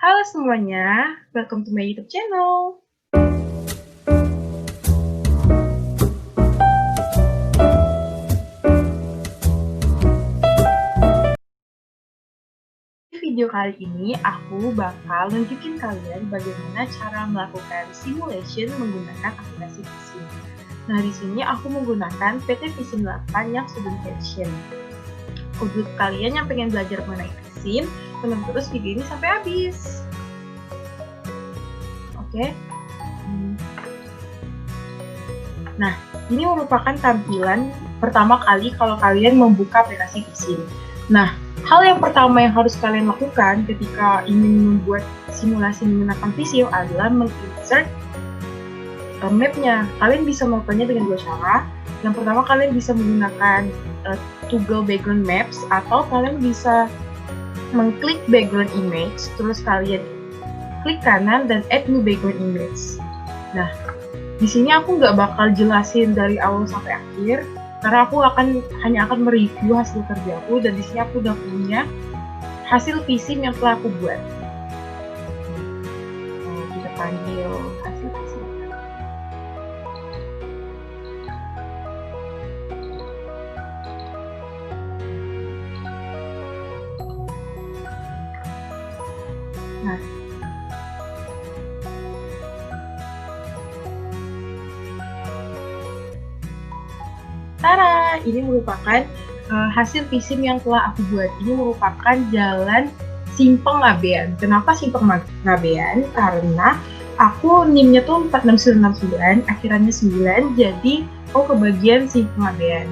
Halo semuanya, welcome to my YouTube channel. Di video kali ini aku bakal nunjukin kalian bagaimana cara melakukan simulation menggunakan aplikasi Vissim. Nah, di sini aku menggunakan PT Vissim 8 yang student version. Untuk kalian yang pengen belajar mengenai Vissim, tonton terus video ini sampai habis. Oke. Nah, ini merupakan tampilan pertama kali kalau kalian membuka aplikasi Vissim. Nah, hal yang pertama yang harus kalian lakukan ketika ingin membuat simulasi menggunakan Vissim adalah menginsert map-nya. Kalian bisa melakukannya dengan dua cara. Yang pertama, kalian bisa menggunakan toggle background maps, atau kalian bisa mengklik background image, terus kalian klik kanan dan add new background image. Nah, di sini aku nggak bakal jelasin dari awal sampai akhir, karena aku hanya akan mereview hasil kerjaku, dan di sini aku udah punya hasil Vissim yang telah aku buat. Nah, kita panggil hasil Vissim. Nah, tara, ini merupakan hasil Vissim yang telah aku buat. Ini merupakan jalan Simpang Ngabean. Kenapa Simpang Ngabean? Karena aku NIM-nya tuh 46969, akhirannya 9, jadi aku kebagian Simpang Ngabean.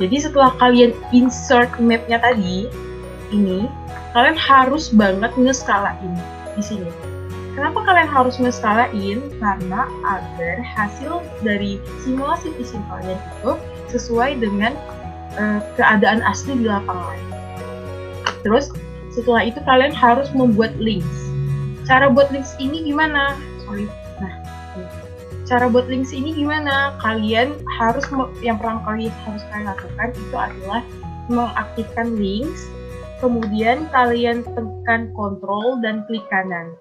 Jadi setelah kalian insert map-nya tadi, ini kalian harus banget ngeskalain di sini. Kenapa kalian harus ngeskalain? Karena agar hasil dari simulasi Vissim kalian itu sesuai dengan keadaan asli di lapangan. Terus setelah itu kalian harus membuat links. Cara buat links ini gimana? Cara buat links ini gimana? Kalian harus, yang pertama kali harus kalian lakukan itu adalah mengaktifkan links, kemudian kalian tekan Ctrl dan klik kanan.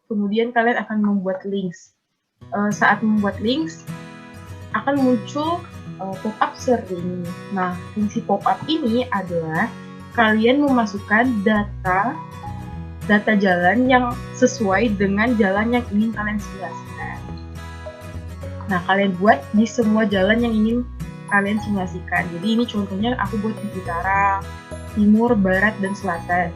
Kemudian kalian akan membuat links. Saat membuat links, akan muncul pop-up sering. Nah, fungsi pop-up ini adalah kalian memasukkan data jalan yang sesuai dengan jalan yang ingin kalian simulasikan. Nah, kalian buat di semua jalan yang ingin kalian simulasikan. Jadi ini contohnya aku buat di utara, timur, barat, dan selatan.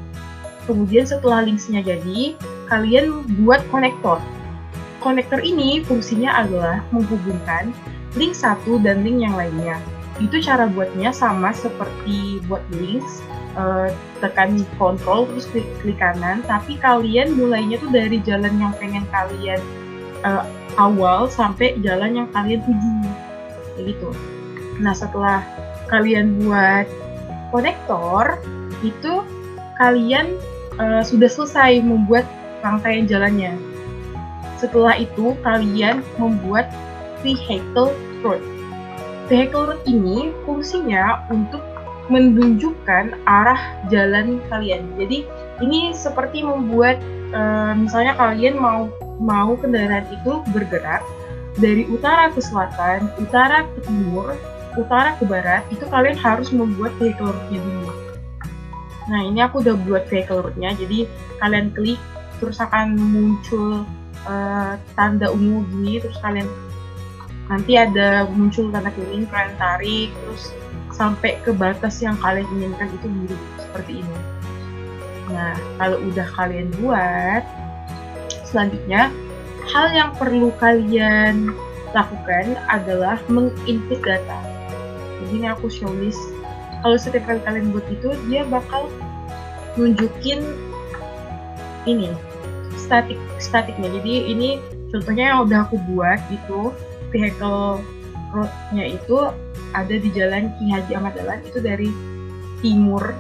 Kemudian setelah linksnya jadi, kalian buat konektor. Konektor ini fungsinya adalah menghubungkan link satu dan link yang lainnya. Itu cara buatnya sama seperti buat links, tekan Ctrl terus klik kanan, tapi kalian mulainya tuh dari jalan yang pengen kalian awal sampai jalan yang kalian tuju, kayak gitu. Nah, setelah kalian buat konektor, itu kalian sudah selesai membuat rangkaian jalannya. Setelah itu kalian membuat vehicle route. Vehicle route ini fungsinya untuk menunjukkan arah jalan kalian. Jadi ini seperti membuat misalnya kalian mau kendaraan itu bergerak dari utara ke selatan, utara ke timur, utara ke barat, itu kalian harus membuat vehicle route-nya dulu. Nah, ini aku udah buat vehicle route-nya, jadi kalian klik, terus akan muncul tanda ungu gini, terus kalian nanti ada muncul tanda kuning, kalian tarik, terus sampai ke batas yang kalian inginkan itu biru, seperti ini. Nah, kalau udah kalian buat, selanjutnya hal yang perlu kalian lakukan adalah menginput data. Jadi ini aku show list. Kalau setiap kali kalian buat itu, dia bakal nunjukin ini statiknya. Jadi ini contohnya yang udah aku buat itu, vehicle road-nya itu ada di Jalan Ki Haji Ahmad Dahlan, itu dari timur.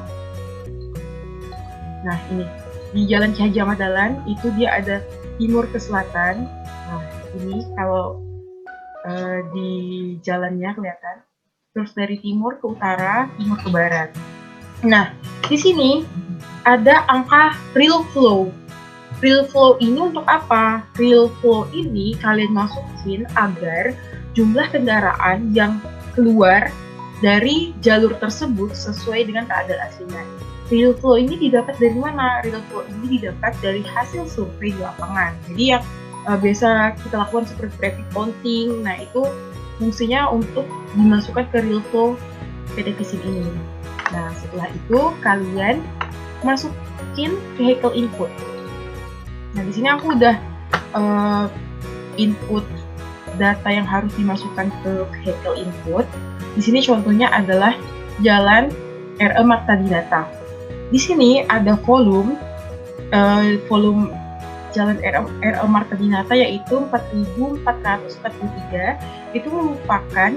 Nah, ini di Jalan Ki Haji Ahmad Dahlan itu dia ada timur ke selatan. Nah, ini kalau di jalannya kelihatan. Terus dari timur ke utara, timur ke barat. Nah, di sini ada angka real flow. Real flow ini untuk apa? Real flow ini kalian masukin agar jumlah kendaraan yang keluar dari jalur tersebut sesuai dengan keadaan aslinya. Real flow ini didapat dari mana? Real flow ini didapat dari hasil survei di lapangan. Jadi yang biasa kita lakukan seperti traffic counting, nah itu fungsinya untuk dimasukkan ke real flow PT Visin ini. Nah setelah itu kalian masukin vehicle input. Nah di sini aku udah input data yang harus dimasukkan ke vehicle input. Di sini contohnya adalah jalan RE Marta Dinata. Di sini ada volume jalan RE Marta Dinata yaitu 4.443. Itu merupakan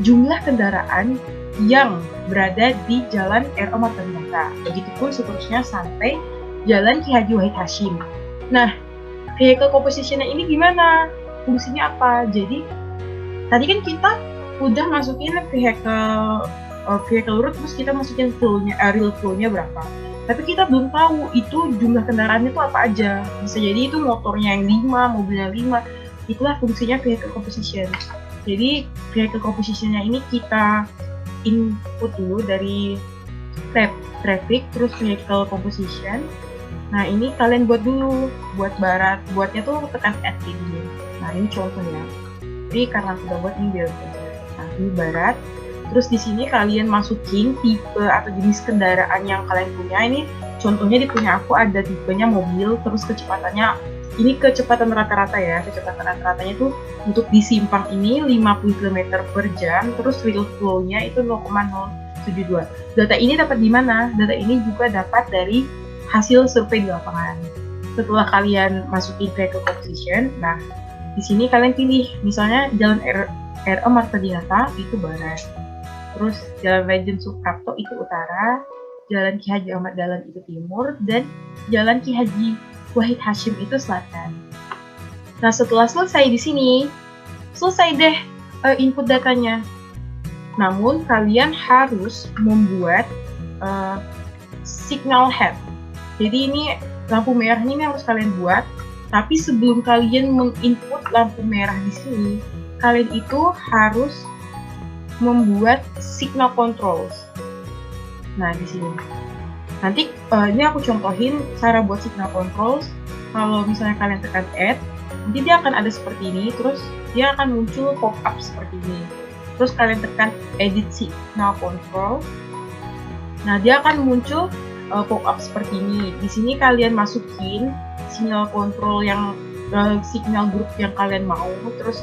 jumlah kendaraan yang berada di jalan RE Marta Dinata. Begitupun seterusnya sampai jalan Ki Haji Wahid Hasyim. Nah, vehicle composition-nya ini gimana? Fungsinya apa? Jadi, tadi kan kita udah masukin vehicle route, terus kita masukin real flow-nya berapa. Tapi kita belum tahu itu jumlah kendaraannya itu apa aja. Bisa jadi itu motornya yang 5, mobilnya 5. Itulah fungsinya vehicle composition. Jadi, vehicle composition-nya ini kita input dulu dari traffic, terus vehicle composition. Nah ini kalian buat dulu, buat barat, buatnya tuh tekan add ini. Nah ini contohnya. Jadi karena aku udah buat ini biar nah ini barat. Terus di sini kalian masukin tipe atau jenis kendaraan yang kalian punya. Ini contohnya di punya aku ada tipenya mobil, terus kecepatannya ini kecepatan rata-rata ya. Kecepatan rata-ratanya tuh untuk di simpang ini 50 km per jam, terus real flow-nya itu 0,072. Data ini dapat di mana? Data ini juga dapat dari hasil survei di lapangan. Setelah kalian masukin vehicle composition, nah di sini kalian pilih, misalnya jalan RE Marta Dinata itu barat, terus jalan Legend Suprapto itu utara, jalan Ki Haji Ahmad Dahlan itu timur, dan jalan Ki Haji Wahid Hasyim itu selatan. Nah setelah selesai di sini, selesai deh input datanya. Namun kalian harus membuat signal head. Jadi ini lampu merah ini harus kalian buat, tapi sebelum kalian menginput lampu merah di sini, kalian itu harus membuat signal controls. Nah di sini. Nanti ini aku contohin cara buat signal controls. Kalau misalnya kalian tekan add, nanti dia akan ada seperti ini, terus dia akan muncul pop-up seperti ini. Terus kalian tekan edit signal control. Nah dia akan muncul pop-up seperti ini. Di sini kalian masukin signal control yang signal group yang kalian mau. Terus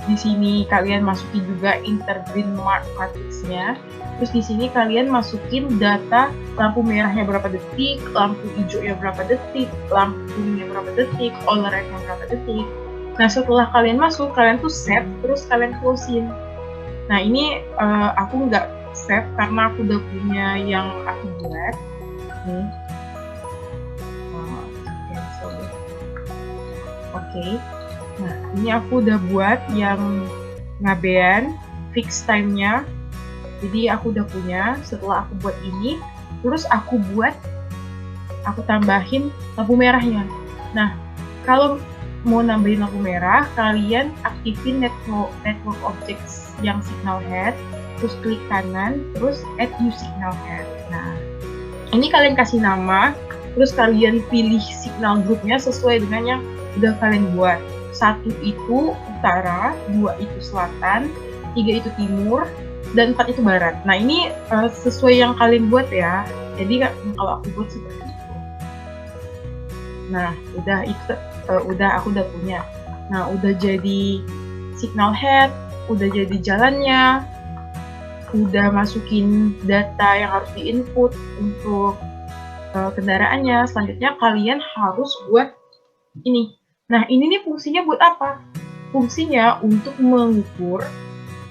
di sini kalian masukin juga intergreen mark matrixnya. Terus di sini kalian masukin data lampu merahnya berapa detik, lampu hijaunya berapa detik, lampu kuningnya berapa detik, all red-nya berapa detik. Nah setelah kalian masuk, kalian tuh save, terus kalian close-in. Nah ini aku nggak save karena aku udah punya yang aku buat. Oke. Nah ini aku udah buat yang ngabean fix time-nya. Jadi aku udah punya. Setelah aku buat ini, terus aku tambahin lampu merahnya. Nah kalau mau nambahin lampu merah, kalian aktifin network objects yang signal head, terus klik kanan, terus add new signal head. Nah ini kalian kasih nama, terus kalian pilih signal grupnya sesuai dengan yang udah kalian buat. 1 itu utara, 2 itu selatan, 3 itu timur, dan 4 itu barat. Nah ini sesuai yang kalian buat ya. Jadi kalau aku buat seperti itu. Nah aku udah punya. Nah udah jadi signal head, udah jadi jalannya, udah masukin data yang harus diinput untuk kendaraannya. Selanjutnya kalian harus buat ini. Nah ini nih fungsinya buat apa? Fungsinya untuk mengukur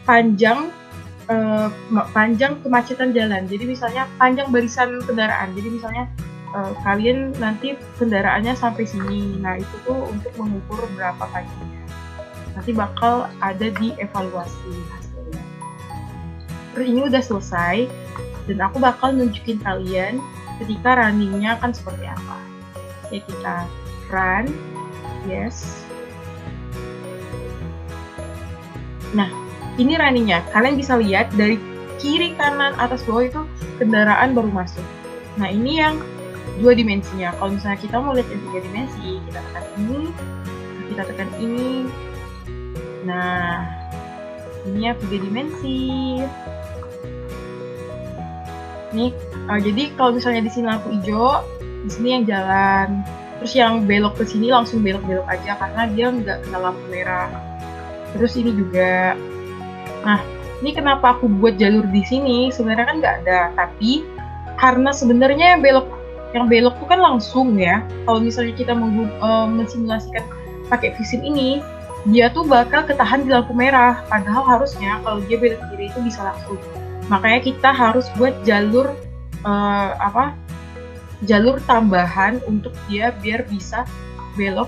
panjang kemacetan jalan. Jadi misalnya panjang barisan kendaraan. Jadi misalnya kalian nanti kendaraannya sampai sini. Nah itu tuh untuk mengukur berapa panjangnya. Nanti bakal ada di evaluasi hasilnya. Terus ini udah selesai dan aku bakal nunjukin kalian ketika runningnya akan seperti apa. Oke, kita run, yes. Nah, ini runningnya. Kalian bisa lihat dari kiri, kanan, atas, bawah itu kendaraan baru masuk. Nah, ini yang 2 dimensinya. Kalau misalnya kita mau lihat yang 3 dimensi, kita tekan ini, kita tekan ini. Nah, ini yang 3 dimensi. Nih, jadi kalau misalnya di sini lampu hijau, di sini yang jalan. Terus yang belok ke sini langsung belok-belok aja karena dia nggak kena lampu merah. Terus ini juga. Nah, ini kenapa aku buat jalur di sini? Sebenarnya kan nggak ada, tapi karena sebenarnya yang belok tuh kan langsung ya. Kalau misalnya kita mensimulasikan pakai visim ini, dia tuh bakal ketahan di lampu merah. Padahal harusnya kalau dia belok kiri itu bisa langsung. Makanya kita harus buat jalur jalur tambahan untuk dia biar bisa belok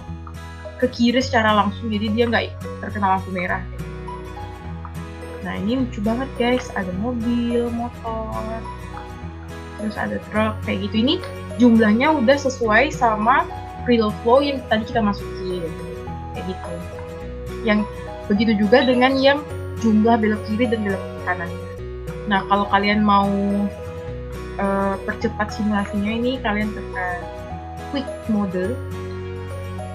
ke kiri secara langsung, jadi dia nggak terkena lampu merah. Nah, ini lucu banget guys, ada mobil, motor, terus ada truk kayak gitu. Ini jumlahnya udah sesuai sama real flow yang tadi kita masukin kayak gitu. Yang begitu juga dengan yang jumlah belok kiri dan belok kanannya. Nah, kalau kalian mau percepat simulasinya, ini kalian tekan quick mode.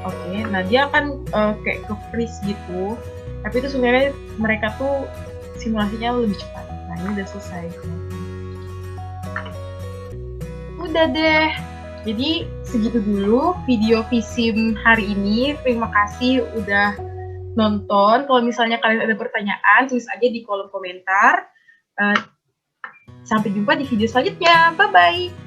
Oke, nah dia akan kayak ke freeze gitu, tapi itu sebenarnya mereka tuh simulasinya lebih cepat. Nah, ini udah selesai. Udah deh, jadi segitu dulu video Visim hari ini. Terima kasih udah nonton. Kalau misalnya kalian ada pertanyaan, tulis aja di kolom komentar. Sampai jumpa di video selanjutnya. Bye-bye!